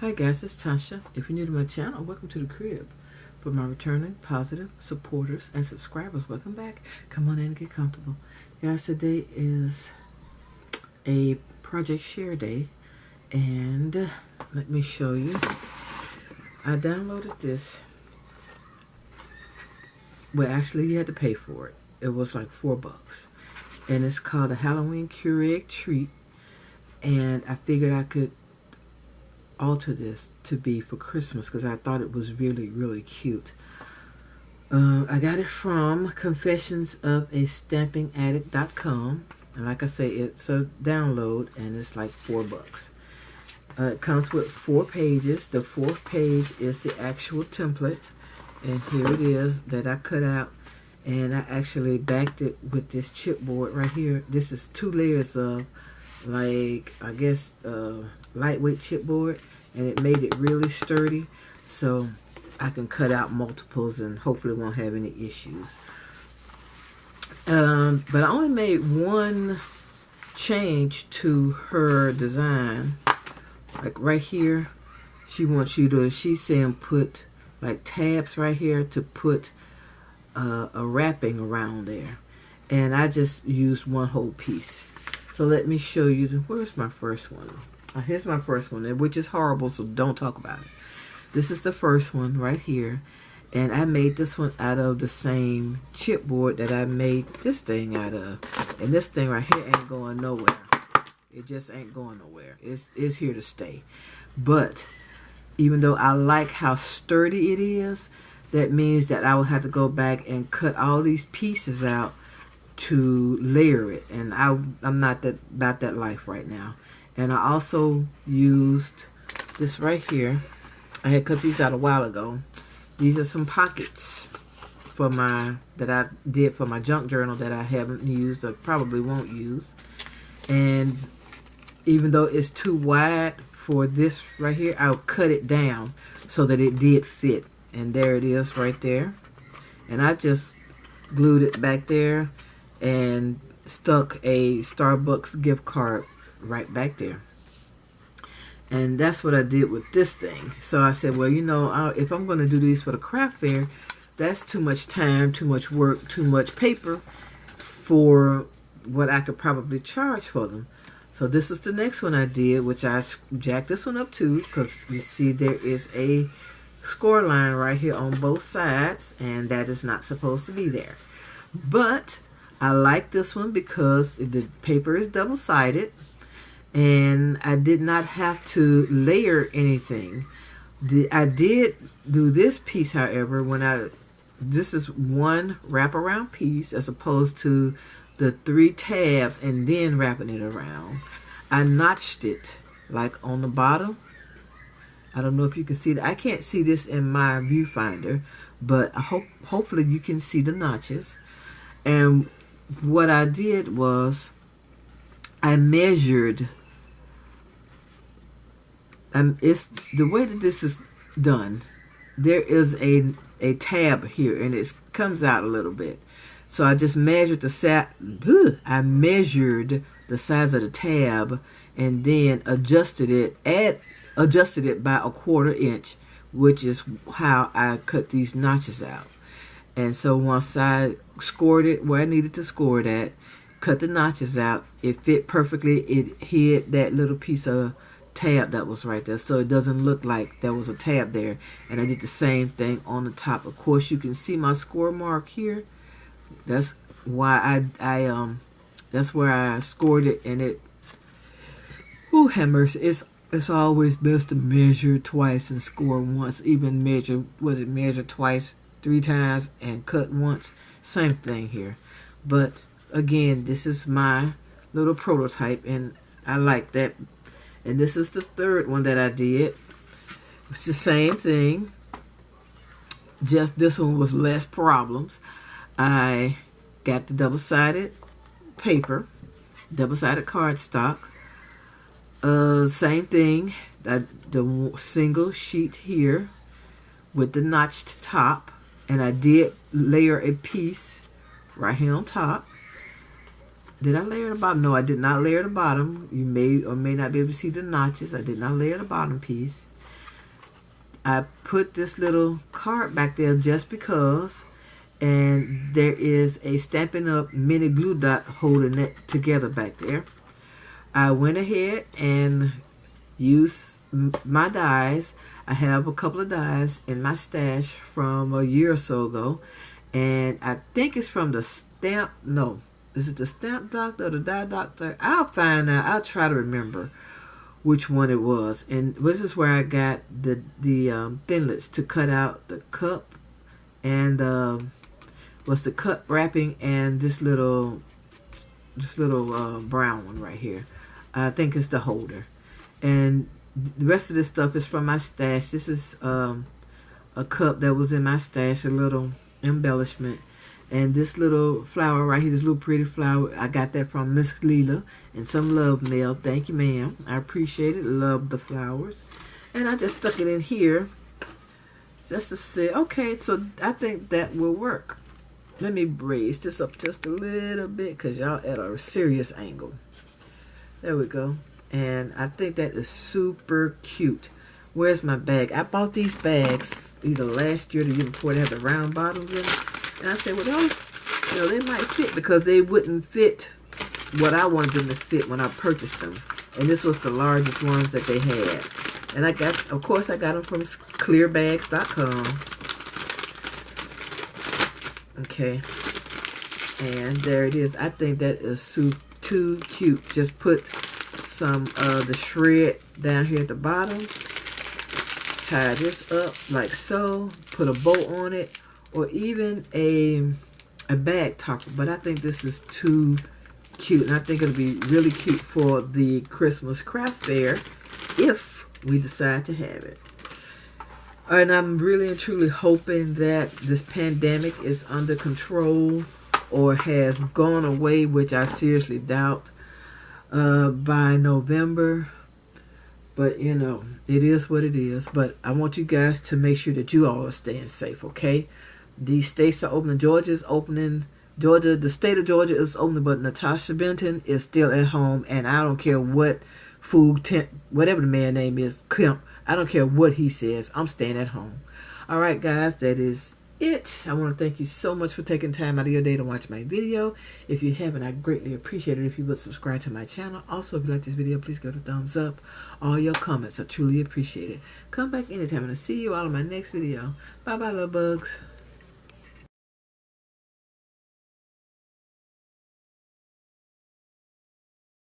Hi guys, it's Tasha. If you're new to my channel, welcome to the crib. For my returning positive supporters and subscribers, welcome back. Come on in and get comfortable. Guys, today is a project share day, and let me show you. I downloaded this. Well, actually, you had to pay for it. It was like $4, and it's called a Halloween Keurig treat. And I figured I could alter this to be for Christmas because I thought it was really cute. I got it from confessionsofastampingaddict.com, and like I say, it's a download and it's like $4. It comes with 4 pages. The 4th page is the actual template, and here it is that I cut out, and I actually backed it with this chipboard right here. This is 2 layers of, like, I guess lightweight chipboard, and it made it really sturdy, so I can cut out multiples and hopefully won't have any issues. But I only made one change to her design. Like right here, she wants you to, she's saying put like tabs right here to put a wrapping around there, and I just used one whole piece. So let me show you. Where's my first one? Here's my first one, which is horrible, so don't talk about it. This is the first one right here, and I made this one out of the same chipboard that I made this thing out of. And this thing right here ain't going nowhere. It just ain't going nowhere. It's here to stay. But even though I like how sturdy it is, that means that I will have to go back and cut all these pieces out to layer it, and I'm not about that life right now. And I also used this right here. I had cut these out a while ago. These are some pockets for that I did for my junk journal that I haven't used or probably won't use. And even though it's too wide for this right here, I'll cut it down so that it did fit. And there it is right there. And I just glued it back there and stuck a Starbucks gift card right back there. And that's what I did with this thing. So I said, well, you know, if I'm going to do these for the craft fair, that's too much time, too much work, too much paper for what I could probably charge for them. So this is the next one I did, which I jacked this one up too, because you see there is a score line right here on both sides, and that is not supposed to be there. But I like this one because the paper is double-sided, and I did not have to layer anything. I did do this piece, however, this is one wraparound piece as opposed to the 3 tabs and then wrapping it around. I notched it like on the bottom. I don't know if you can see that. I can't see this in my viewfinder, but hopefully you can see the notches. And what I did was I measured, it's the way that this is done. There is a tab here, and it comes out a little bit. So I just measured the size of the tab, and then adjusted it by 1/4 inch, which is how I cut these notches out. And so once I scored it where I needed to score it at, cut the notches out, it fit perfectly. It hid that little piece of tab that was right there, so it doesn't look like there was a tab there. And I did the same thing on the top. Of course, you can see my score mark here. That's why that's where I scored it, and it, oh, have mercy. It's always best to measure twice and score once. Even measure twice, 3 times, and cut once. Same thing here. But again, this is my little prototype, and I like that. And this is the 3rd one that I did. It's the same thing, just this one was less problems. I got the double-sided paper, double-sided cardstock. Same thing, the single sheet here with the notched top, and I did layer a piece right here on top. Did I layer the bottom? No, I did not layer the bottom. You may or may not be able to see the notches. I did not layer the bottom piece. I put this little card back there just because, and there is a Stampin' Up! Mini glue dot holding it together back there. I went ahead and used my dies. I have a couple of dies in my stash from a year or so ago, and I think it's from the Stamp, no, is it the Stamp Doctor or the Die Doctor? I'll find out. I'll try to remember which one it was. And this is where I got the thinlits to cut out the cup, and was the cup wrapping, and this little brown one right here. I think it's the holder. And the rest of this stuff is from my stash. This is a cup that was in my stash, a little embellishment. And this little flower right here, this little pretty flower, I got that from Miss Leela and some love mail. Thank you, ma'am. I appreciate it. Love the flowers. And I just stuck it in here just to say, okay, so I think that will work. Let me raise this up just a little bit because y'all at a serious angle. There we go. And I think that is super cute. Where's my bag? I bought these bags either last year or the year before. They had the round bottoms in it. And I said, well, those, you know, they might fit because they wouldn't fit what I wanted them to fit when I purchased them. And this was the largest ones that they had. And I got, of course, I got them from clearbags.com. Okay. And there it is. I think that is too cute. Just put some of the shred down here at the bottom. Tie this up like so. Put a bow on it. Or even a bag topper. But I think this is too cute. And I think it'll be really cute for the Christmas craft fair if we decide to have it. And I'm really and truly hoping that this pandemic is under control or has gone away, which I seriously doubt, by November. But, you know, it is what it is. But I want you guys to make sure that you all are staying safe, okay? These states are opening. Georgia is opening. Georgia, the state of Georgia is opening, but Natasha Benton is still at home. And I don't care what whatever the man's name is, Kemp, I don't care what he says. I'm staying at home. All right, guys, that is it. I want to thank you so much for taking time out of your day to watch my video. If you haven't, I greatly appreciate it if you would subscribe to my channel. Also, if you like this video, please give it a thumbs up. All your comments are truly appreciated. Come back anytime and I'll see you all in my next video. Bye-bye, love bugs.